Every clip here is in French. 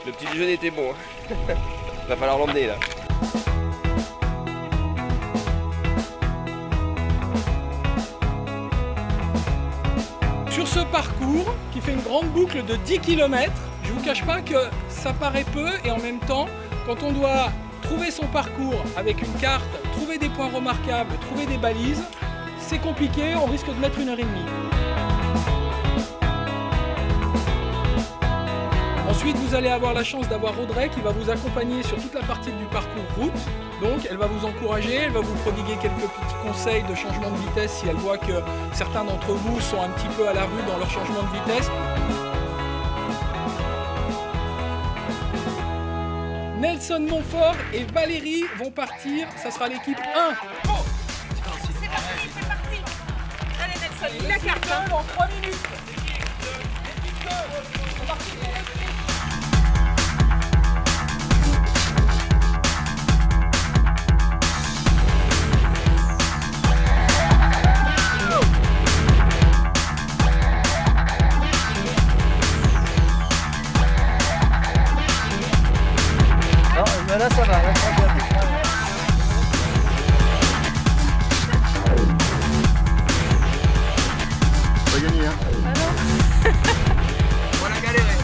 Le petit déjeuner était bon. Va falloir l'emmener là. Sur ce parcours, qui fait une grande boucle de 10 km, je ne vous cache pas que ça paraît peu et en même temps, quand on doit trouver son parcours avec une carte, trouver des points remarquables, trouver des balises, c'est compliqué, on risque de mettre 1 heure et demie. Ensuite, vous allez avoir la chance d'avoir Audrey qui va vous accompagner sur toute la partie du parcours route. Donc, elle va vous encourager, elle va vous prodiguer quelques petits conseils de changement de vitesse si elle voit que certains d'entre vous sont un petit peu à la rue dans leur changement de vitesse. Nelson Montfort et Valérie vont partir, ça sera l'équipe 1. C'est parti. Allez Nelson, il la carte. Dans 3 minutes. Là ça va, là ça va. On va gagner, hein. Ah non. On va galérer.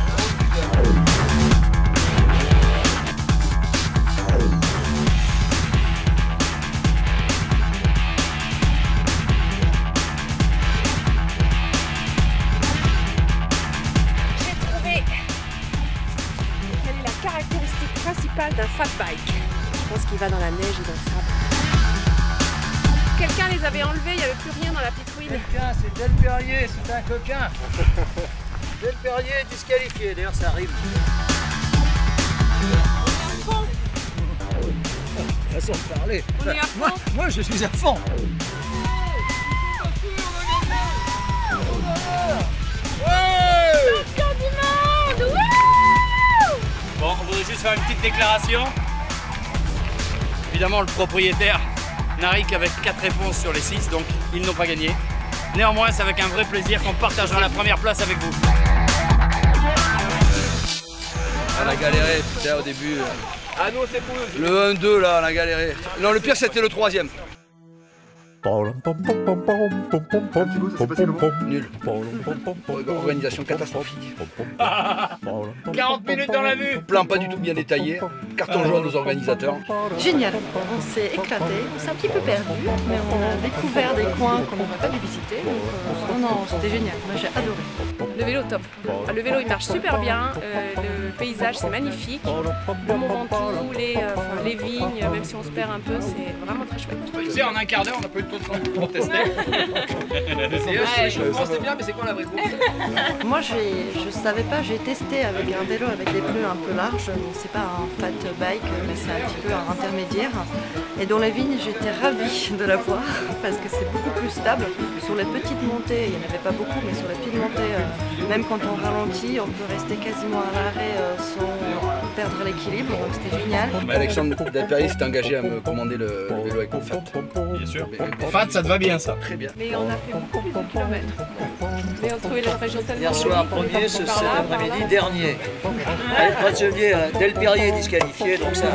J'ai trouvé quelle est la caractéristique principale d'un fat bike. Je pense qu'il va dans la neige et dans le sable. Quelqu'un les avait enlevés, il n'y avait plus rien dans la petite ruine. Quelqu'un, c'est Del Perrier, c'est un coquin. Del Perrier est disqualifié, d'ailleurs ça arrive. Façon de parler. On est à fond. Moi je suis à fond. Champion du monde. Wouh! Bon, on voudrait juste faire une petite déclaration. Évidemment, le propriétaire Narik avec 4 réponses sur les 6, donc ils n'ont pas gagné. Néanmoins, c'est avec un vrai plaisir qu'on partagera la première place avec vous. On a galéré, putain, au début. Ah non, c'est pour eux. Le 1-2 là, on a galéré. Non, le pire c'était le 3e. Nul. Organisation catastrophique. 40 minutes dans la vue. Plan pas du tout bien détaillé. Carton jaune aux organisateurs. Génial, on s'est éclaté, on s'est un petit peu perdu, mais on a découvert des coins qu'on n'aurait pas dû visiter. Donc, non, c'était génial, moi j'ai adoré. Le vélo top. Ah, le vélo il marche super bien, le paysage c'est magnifique, le Mont Ventoux, les vignes, même si on se perd un peu, c'est vraiment très chouette. Tu sais, en un quart d'heure, on n'a pas eu de temps pour tester. C'était bien, mais c'est quoi la vraie course? Moi je savais pas, j'ai testé avec un vélo avec des pneus un peu larges, c'est pas un fat bike, mais c'est un petit peu un intermédiaire. Et dans les vignes j'étais ravie de la voir parce que c'est beaucoup plus stable. Sur les petites montées, il n'y en avait pas beaucoup, mais sur les petites montées, même quand on ralentit, on peut rester quasiment à l'arrêt sans perdre l'équilibre, donc c'était génial. Alexandre Del Perrier s'est engagé à me commander le vélo avec mon Fat. Bien sûr. Fat, ça te va bien ça. Très bien. Mais on a fait beaucoup plus de kilomètres. Mais on trouvait la région tellement Hier soir premier, cet après-midi dernier. Allez, Del Perrier est disqualifié, donc ça.